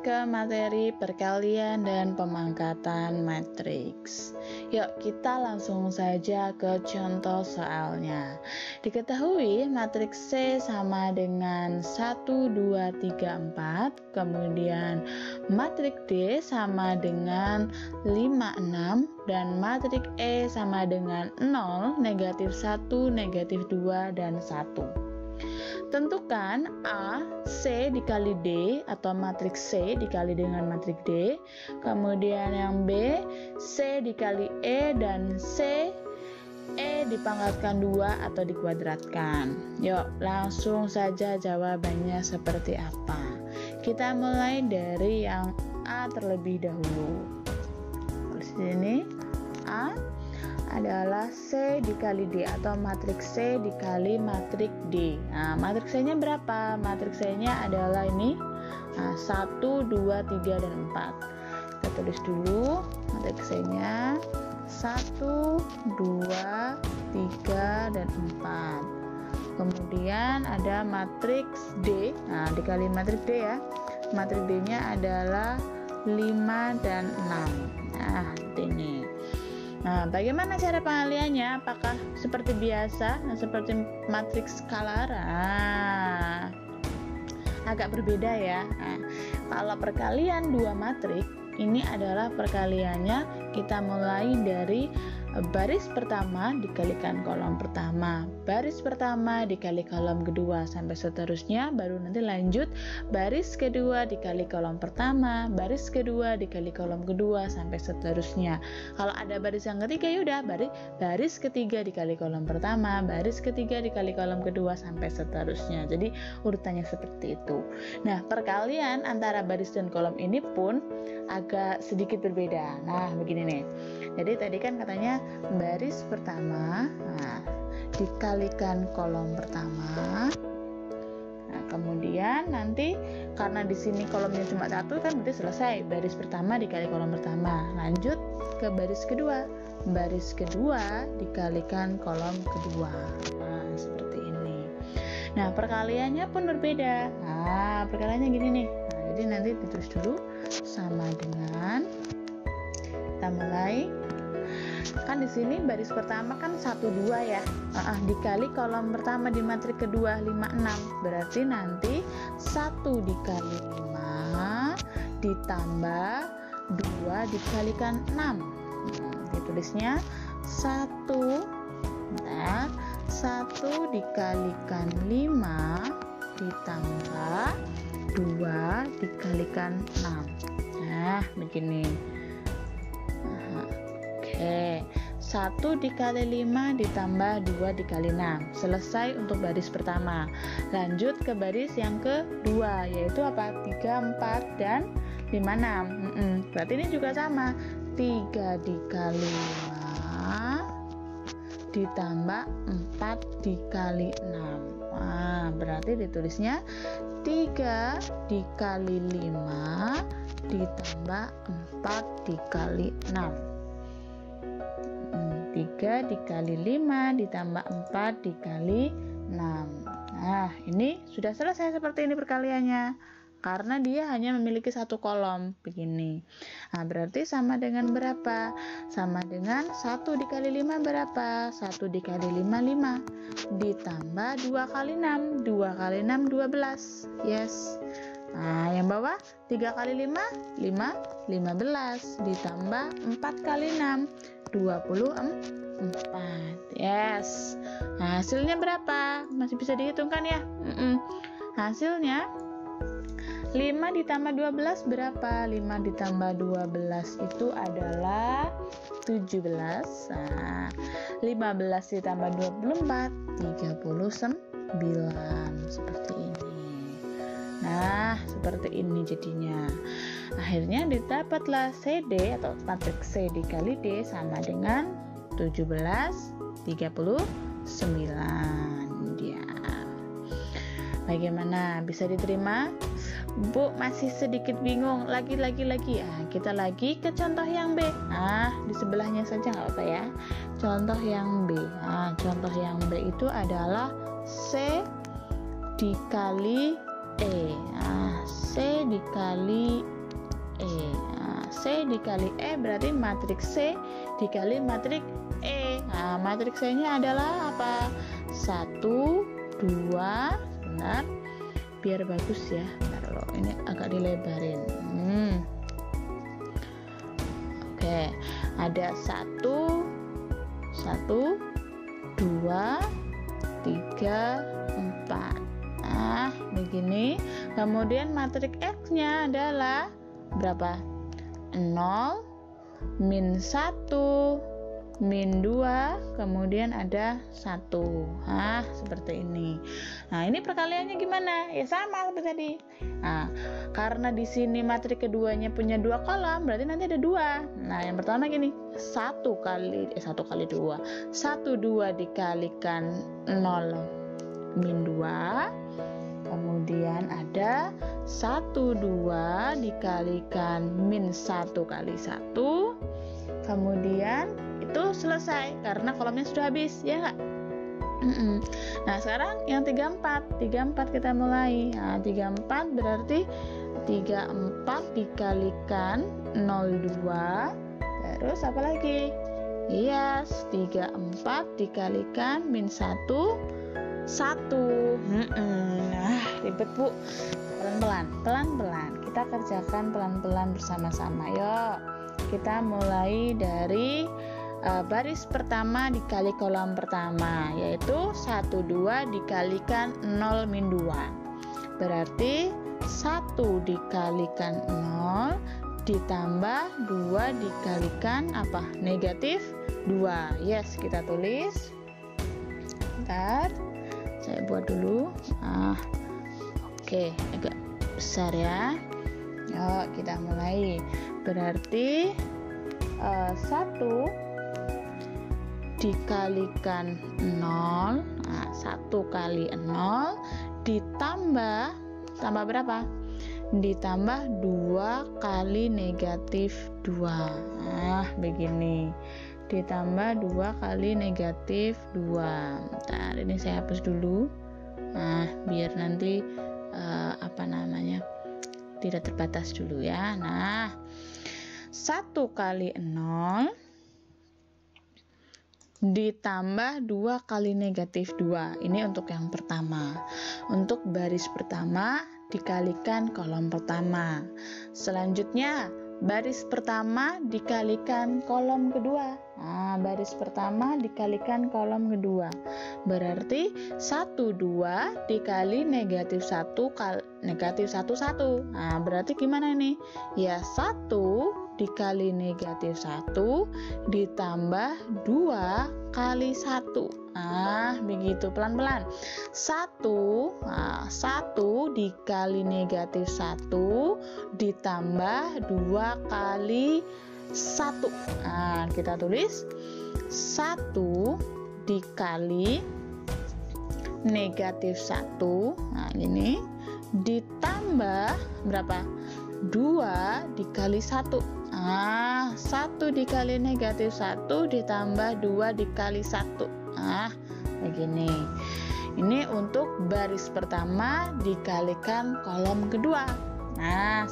ke materi perkalian dan pemangkatan matriks. Yuk kita langsung saja ke contoh soalnya. Diketahui matriks C sama dengan 1, 2, 3, 4. Kemudian matriks D sama dengan 5, 6. Dan matriks E sama dengan 0, negatif 1, negatif 2, dan 1. Tentukan A, C dikali D atau matriks C dikali dengan matriks D. Kemudian yang B, C dikali E dan C, E dipangkatkan 2 atau dikuadratkan. Yuk langsung saja jawabannya seperti apa. Kita mulai dari yang A terlebih dahulu. Di sini A adalah C dikali D atau matriks C dikali matriks D. Nah, matriks C-nya berapa? Matriks C-nya adalah ini 1, 2, 3, dan 4. Kita tulis dulu matriks C-nya 1, 2, 3, dan 4. Kemudian ada matriks D. Nah, dikali matriks D ya. Matriks D-nya adalah 5 dan 6. Nah, ini. Nah, bagaimana cara pengaliannya? Apakah seperti biasa? Nah, seperti matriks skalar? Agak berbeda ya. Nah, kalau perkalian dua matriks, ini adalah perkaliannya kita mulai dari baris pertama dikalikan kolom pertama, baris pertama dikali kolom kedua, sampai seterusnya. Baru nanti lanjut baris kedua dikali kolom pertama, baris kedua dikali kolom kedua, sampai seterusnya. Kalau ada baris yang ketiga, yaudah baris ketiga dikali kolom pertama, baris ketiga dikali kolom kedua, sampai seterusnya. Jadi urutannya seperti itu. Nah, perkalian antara baris dan kolom ini pun agak sedikit berbeda. Nah, begini nih. Jadi tadi kan katanya baris pertama dikalikan kolom pertama. Nah, kemudian nanti karena di sini kolomnya cuma satu kan berarti selesai. Baris pertama dikali kolom pertama. Lanjut ke baris kedua. Baris kedua dikalikan kolom kedua. Nah, seperti ini. Nah, perkaliannya pun berbeda. Nah, perkaliannya gini nih. Nah, jadi nanti ditulis dulu sama dengan, kita mulai. Kan di sini baris pertama kan 1, 2 ya. Dikali kolom pertama di matriks kedua 5, 6. Berarti nanti 1 dikali 5 ditambah 2 dikalikan 6. Ditulisnya 1 dikalikan 5 ditambah 2 dikalikan 6. Nah, begini. Oke, 1 dikali 5 ditambah 2 dikali 6. Selesai untuk baris pertama. Lanjut ke baris yang kedua, yaitu apa? 3, 4, dan 5, 6. Berarti ini juga sama. 3 dikali 5 ditambah 4 dikali 6. Nah, berarti ditulisnya 3 dikali 5 ditambah 4 dikali 6. 3 dikali 5 ditambah 4 dikali 6. Nah, ini sudah selesai seperti ini perkaliannya. Karena dia hanya memiliki satu kolom begini. Nah, berarti sama dengan berapa? Sama dengan 1 dikali 5 berapa? 1 dikali 5, 5. Ditambah 2 kali 6. 2 kali 6, 12. Yes. Nah, yang bawah 3 kali 5, 15. Ditambah 4 kali 6, 24. Yes. Nah, hasilnya berapa? Masih bisa dihitungkan ya? Hasilnya 5 ditambah 12 berapa? 5 ditambah 12 itu adalah 17. Nah, 15 ditambah 24, 39. Seperti ini. Nah, seperti ini jadinya. Akhirnya didapatlah CD atau matriks C dikali D sama dengan 17, 39. Ya. Bagaimana? Bisa diterima? Bu, masih sedikit bingung. Lagi. Kita lagi ke contoh yang B. Di sebelahnya saja nggak apa ya. Contoh yang B. Contoh yang B itu adalah C dikali E. C dikali E. Nah, C dikali E berarti matriks C dikali matriks E. Nah, matriks C-nya adalah apa? 1, 2, benar. Biar bagus ya. Bentar loh, ini agak dilebarin. Oke, ada 1, 2, 3, 4. Nah, begini. Kemudian matriks X-nya adalah berapa? 0, min 1, min 2, kemudian ada 1. Nah, seperti ini. Nah, ini perkaliannya gimana? Ya sama seperti tadi. Nah, karena di sini matriks keduanya punya 2 kolom, berarti nanti ada 2. Nah, yang pertama gini, 1 kali 2. 1, 2 dikalikan 0 min 2. Kemudian ada 1, 2 dikalikan min 1 kali 1. Kemudian itu selesai karena kolomnya sudah habis, ya nggak? Nah, sekarang yang 34 kita mulai. Nah, 34 berarti 34 dikalikan 02. Terus apa lagi? Iya, 34 dikalikan min 1, 1. Nah, ribet Bu. Pelan-pelan. Kita kerjakan pelan-pelan bersama-sama. Yuk, kita mulai dari baris pertama dikali kolom pertama, yaitu 1, 2 dikalikan 0 min 2. Berarti 1 dikalikan 0 ditambah 2 dikalikan apa? Negatif 2. Yes, kita tulis. Bentar, saya buat dulu. Oke, agak besar ya. Yuk, kita mulai. Berarti 1 dikalikan 0. Nah, 1 kali 0 ditambah berapa? Ditambah 2 kali negatif 2. Nah, begini. Ditambah 2 kali negatif 2. Bentar, ini saya hapus dulu. Nah, biar nanti tidak terbatas dulu ya. Nah, 1 kali 0 ditambah 2 kali negatif 2. Ini untuk yang pertama. Untuk baris pertama dikalikan kolom pertama. Selanjutnya baris pertama dikalikan kolom kedua. Nah, baris pertama dikalikan kolom kedua. Berarti 1, 2 dikali negatif 1 kali negatif 1, 1. Nah, berarti gimana ini? Ya, 1 dikali negatif 1 ditambah 2 kali 1. Nah, begitu, pelan-pelan. 1 dikali negatif 1 ditambah 2 kali 1. Nah, kita tulis 1 dikali negatif 1. Nah, ini ditambah berapa? 2 dikali 1. Nah, 1 dikali negatif 1 ditambah 2 dikali 1. Nah, begini. Ini untuk baris pertama dikalikan kolom kedua. Nah,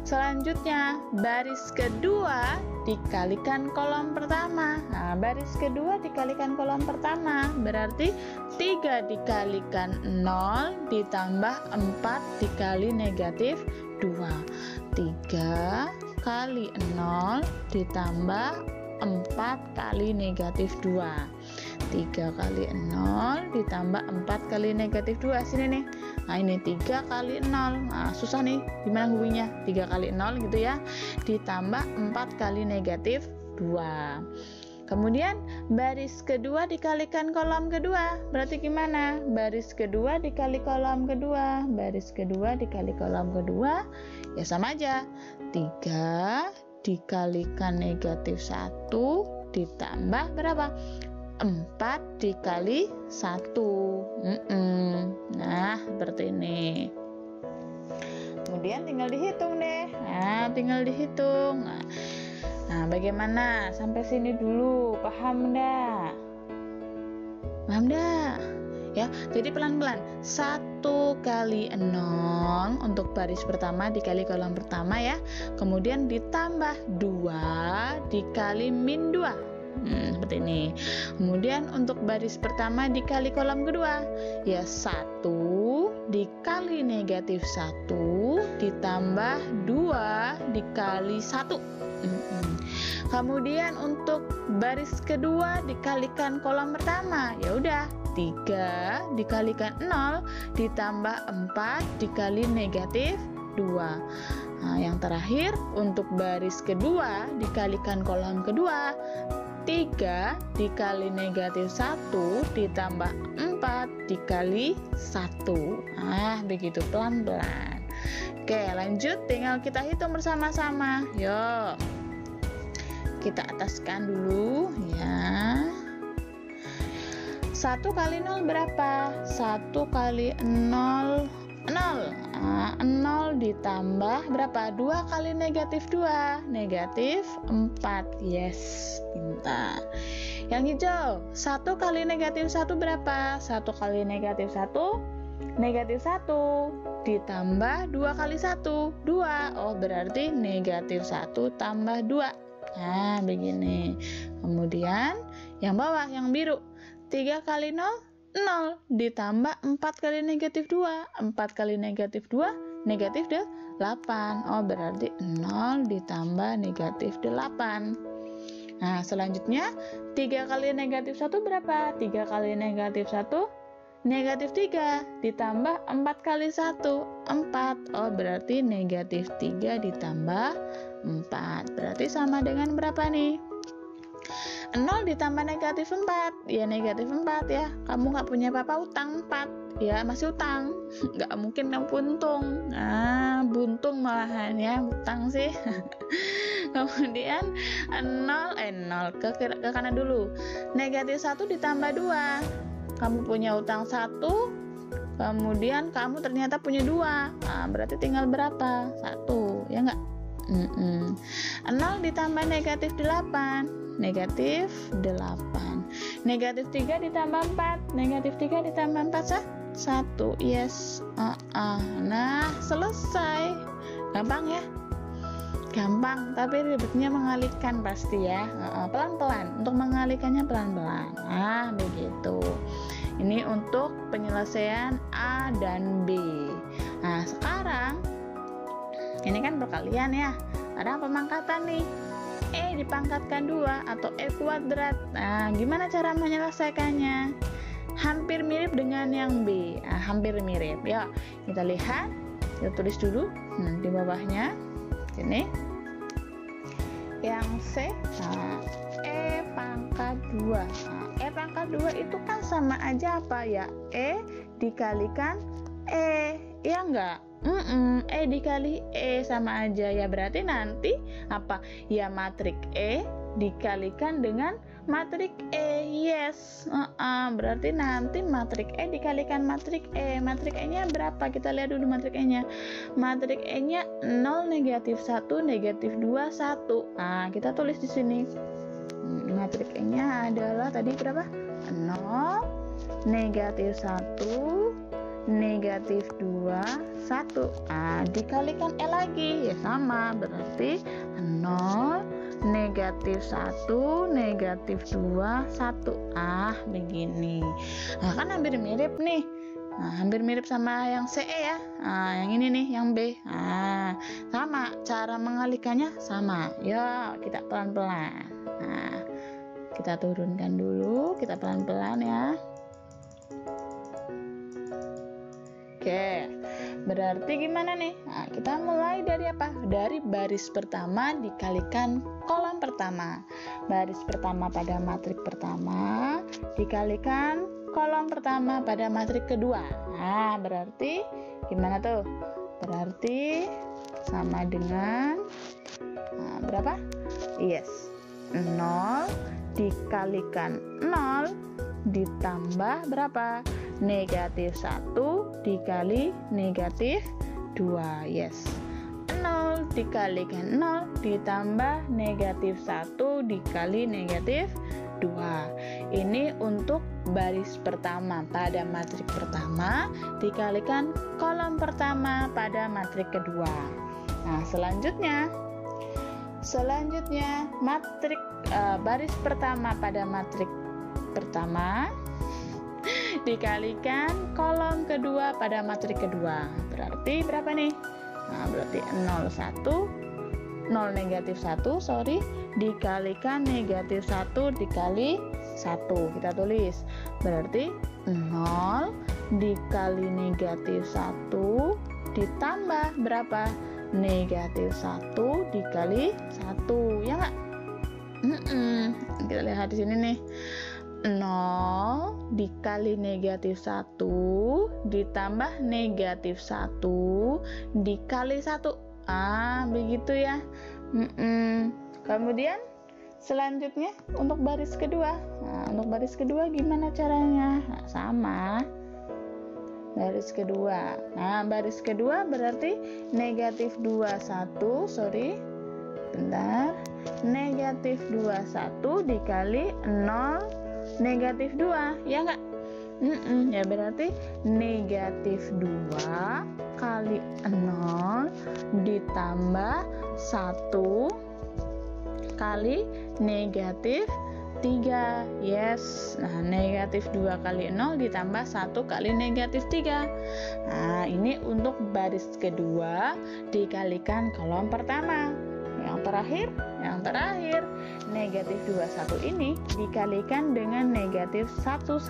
selanjutnya baris kedua dikalikan kolom pertama. Nah, baris kedua dikalikan kolom pertama berarti 3 dikalikan 0 ditambah 4 dikali negatif 2. 3 kali 0 ditambah 4 kali negatif 2. 3 kali 0 ditambah 4 kali negatif 2. Sini nih. Nah, ini 3 kali 0. Nah, susah nih. Gimana hubungannya? 3 kali 0 gitu ya. Ditambah 4 kali negatif 2. Kemudian baris kedua dikalikan kolom kedua. Berarti gimana? Baris kedua dikali kolom kedua. Baris kedua dikali kolom kedua. Ya sama aja. 3 dikalikan negatif 1 ditambah berapa? 4 dikali 1. Nah, seperti ini. Kemudian tinggal dihitung deh. Nah, bagaimana? Sampai sini dulu. Paham enggak? ya. Jadi pelan-pelan. 1 kali 0 untuk baris pertama dikali kolom pertama ya. Kemudian ditambah 2 dikali min 2. Seperti ini. Kemudian untuk baris pertama dikali kolom kedua, ya 1 dikali negatif 1 ditambah 2 dikali 1. Kemudian untuk baris kedua dikalikan kolom pertama, ya udah 3 dikalikan 0 ditambah 4 dikali negatif 2. Nah, yang terakhir untuk baris kedua dikalikan kolom kedua, 3 dikali negatif 1 ditambah 4 dikali 1. Nah, begitu pelan-pelan. Oke, lanjut, tinggal kita hitung bersama-sama. Yuk, kita ataskan dulu ya. 1 kali 0 berapa? 1 kali 0, 0. 0 ditambah berapa? 2 kali negatif 2, negatif 4. Yes, pintar. Yang hijau, 1 kali negatif 1 berapa? 1 kali negatif 1, negatif 1 ditambah 2 kali 1, 2. Oh, berarti negatif 1 tambah 2. Nah, begini. Kemudian yang bawah, yang biru, 3 kali 0, 0 ditambah 4 kali negatif 2. 4 kali negatif 2, negatif 8. Oh, berarti 0 ditambah negatif 8. Nah, selanjutnya 3 kali negatif 1 berapa? 3 kali negatif 1, negatif 3 ditambah 4 kali 1, 4. Oh, berarti negatif 3 ditambah 4. Berarti sama dengan berapa nih? 0 ditambah negatif 4, ya negatif 4 ya. Kamu nggak punya apa-apa, utang 4, ya masih utang. Nggak mungkin kamu buntung. Nah, buntung malahan ya, utang sih. Kemudian 0 ke kanan dulu. Negatif 1 ditambah 2. Kamu punya utang 1, kemudian kamu ternyata punya 2. Nah, berarti tinggal berapa? 1, ya nggak? 0 ditambah negatif 8, negatif 8. Negatif 3 ditambah 4, negatif 3 ditambah 4 1. Yes. Nah, selesai. Gampang ya? Gampang, tapi ribetnya mengalihkan pasti ya. Pelan-pelan. Untuk mengalihkannya pelan-pelan. Nah, begitu. Ini untuk penyelesaian A dan B. Nah, sekarang ini kan perkalian ya. Ada pemangkatan nih. E dipangkatkan 2 atau E kuadrat. Nah, gimana cara menyelesaikannya? Hampir mirip dengan yang B. Nah, hampir mirip. Ya, kita lihat. Kita tulis dulu. Nah, di bawahnya. Ini. Yang C. Nah, E pangkat 2. Nah, E pangkat 2 itu kan sama aja apa ya? E dikalikan E. Ya enggak? E dikali E sama aja ya, berarti nanti apa ya, matrik E dikalikan dengan matrik E. Yes. Berarti nanti matrik E dikalikan matrik E. Matrik E nya berapa? Kita lihat dulu matrik E nya. Matrik E nya 0, negatif 1, negatif 2, 1. Nah, kita tulis di sini. Matrik E nya adalah tadi berapa? 0, negatif 1, negatif 2, 1. Dikalikan E lagi ya, sama, berarti 0, negatif 1, negatif 2, 1. Begini. Nah, kan hampir mirip nih. Hampir mirip sama yang CE ya. Yang ini nih, yang B. Sama, cara mengalihkannya sama. Ya, kita pelan-pelan. Kita turunkan dulu, kita pelan-pelan ya. Oke, berarti gimana nih? Nah, kita mulai dari apa? Dari baris pertama dikalikan kolom pertama. Baris pertama pada matrik pertama dikalikan kolom pertama pada matrik kedua. Nah, berarti gimana tuh? Berarti sama dengan berapa? Yes, 0 dikalikan 0 ditambah berapa? Negatif 1 dikali negatif 2. Yes. 0 dikalikan 0 ditambah negatif 1 dikali negatif 2. Ini untuk baris pertama pada matrik pertama dikalikan kolom pertama pada matrik kedua. Nah, selanjutnya matrik baris pertama pada matrik pertama dikalikan kolom kedua pada matrik kedua. Berarti berapa nih? Nah, berarti 0 negatif 1 dikalikan negatif 1 dikali 1. Kita tulis. Berarti 0 dikali negatif 1 ditambah berapa? Negatif 1 dikali 1. Ya nggak? Kita lihat di sini nih. 0 dikali negatif 1 ditambah negatif 1 dikali 1. Begitu ya. Kemudian selanjutnya untuk baris kedua. Nah, untuk baris kedua gimana caranya? Nah, sama. Baris kedua. Nah, baris kedua berarti negatif 21, negatif 21 dikali 0 negatif 2, ya enggak? Ya berarti negatif 2 kali 0 ditambah 1 kali negatif 3. Yes. Nah, negatif 2 kali 0 ditambah 1 kali negatif 3. Nah, ini untuk baris kedua dikalikan kolom pertama. Yang terakhir negatif 21 ini dikalikan dengan negatif 11.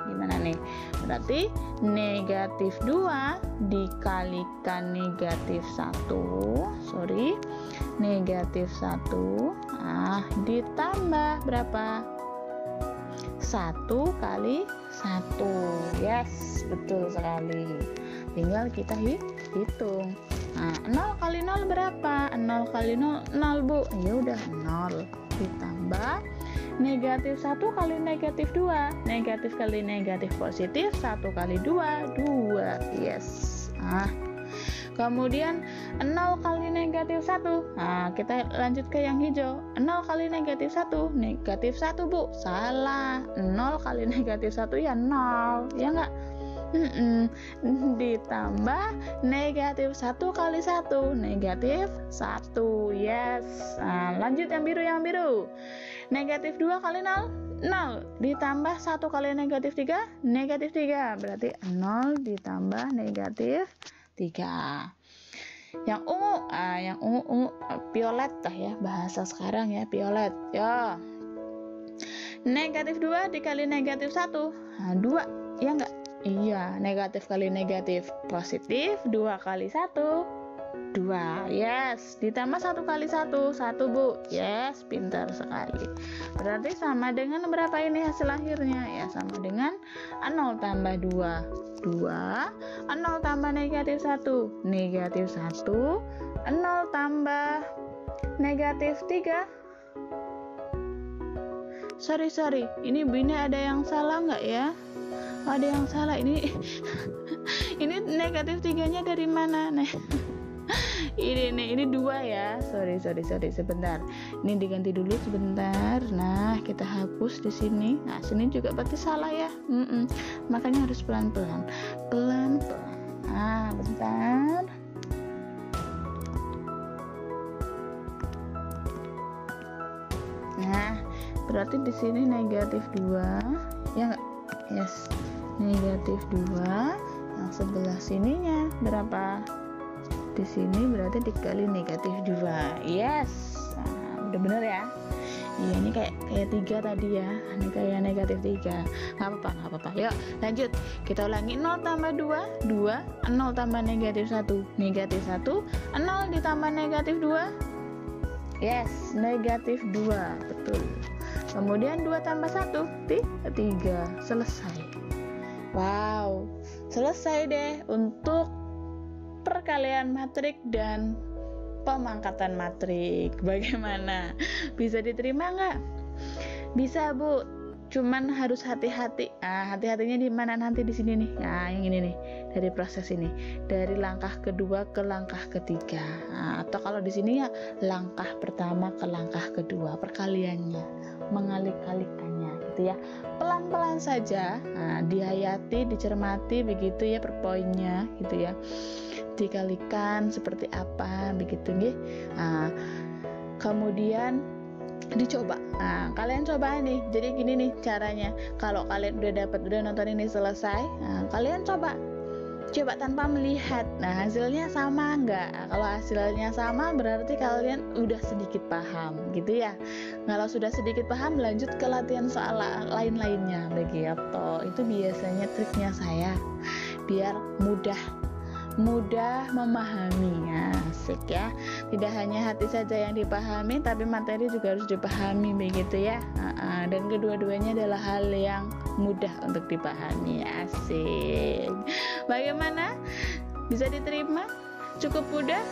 Gimana nih? Berarti negatif 2 dikalikan negatif 1 negatif 1 ditambah berapa? 1 kali 1. Yes, betul sekali. Tinggal kita hitung. 0 kali 0 berapa? 0 kali 0, 0 Bu. Ya udah 0 ditambah negatif 1 kali negatif 2. Negatif kali negatif positif, 1 kali 2, 2. Yes. Kemudian 0 kali negatif 1. Kita lanjut ke yang hijau. 0 kali negatif 1. Negatif 1 Bu. Salah. 0 kali negatif 1 ya 0. Ya enggak? Ditambah negatif 1 kali 1. Negatif 1. Yes. Lanjut yang biru. Negatif 2 kali 0. 0 ditambah 1 kali negatif 3. Negatif 3. Berarti 0 ditambah negatif 3. Yang ungu violet ya, bahasa sekarang ya, violet. Ya. Negatif 2 dikali negatif 1. 2. Ya enggak? Iya, negatif kali negatif positif, 2 kali 1, 2. Yes, ditambah 1 kali 1, 1 Bu. Yes, pintar sekali. Berarti sama dengan berapa ini hasil akhirnya? Ya, sama dengan 0 tambah 2, 2. 0 tambah negatif 1, negatif 1. 0 tambah negatif 3. Sorry, ini ada yang salah nggak ya? Ada yang salah ini. Ini negatif 3-nya dari mana? Ini 2 ya. Sorry sebentar. Ini diganti dulu sebentar. Nah, kita hapus di sini. Nah, sini juga berarti salah ya. Makanya harus pelan-pelan. Bentar. Nah, berarti di sini negatif 2. Ya enggak? Yes. Negatif 2. Yang sebelah sininya berapa? Di sini berarti dikali negatif 2. Yes. Udah bener ya. Iya, ini kayak 3 tadi ya. Ini kayak negatif 3. Nggak apa-apa. Yuk lanjut. Kita ulangi. 0 tambah 2, 2. 0 tambah negatif 1, negatif 1. 0 ditambah negatif 2. Yes, negatif 2. Betul. Kemudian 2 tambah 1, 3. Selesai. Wow, selesai deh untuk perkalian matrik dan pemangkatan matrik. Bagaimana? Bisa diterima nggak? Bisa Bu. cuman harus hati-hati. Hati-hatinya di mana? Nanti di sini nih. Nah, yang ini nih, dari proses ini, dari langkah kedua ke langkah ketiga. Atau kalau di sini ya langkah pertama ke langkah kedua, perkaliannya, mengalih-alihkannya gitu ya. Pelan-pelan saja, dihayati, dicermati begitu ya per poinnya gitu ya. Dikalikan seperti apa begitu nggih. Kemudian dicoba. Kalian coba nih. Jadi gini nih caranya. Kalau kalian udah nonton ini selesai, kalian coba tanpa melihat. Hasilnya sama enggak? Kalau hasilnya sama berarti kalian udah sedikit paham gitu ya. Kalau sudah sedikit paham, lanjut ke latihan soal lain-lainnya begitu. Itu biasanya triknya saya biar mudah memahaminya. Asik ya. Tidak hanya hati saja yang dipahami, tapi materi juga harus dipahami begitu ya. Dan kedua-duanya adalah hal yang mudah untuk dipahami. Asik. Bagaimana? Bisa diterima? Cukup mudah?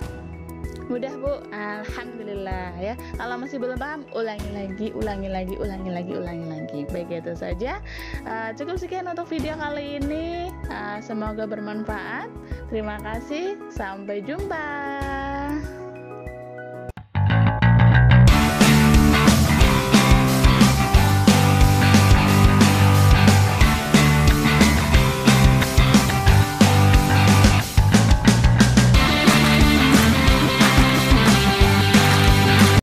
Mudah Bu? Alhamdulillah ya. Kalau masih belum paham, ulangi lagi. Begitu saja. Cukup sekian untuk video kali ini. Semoga bermanfaat. Terima kasih. Sampai jumpa.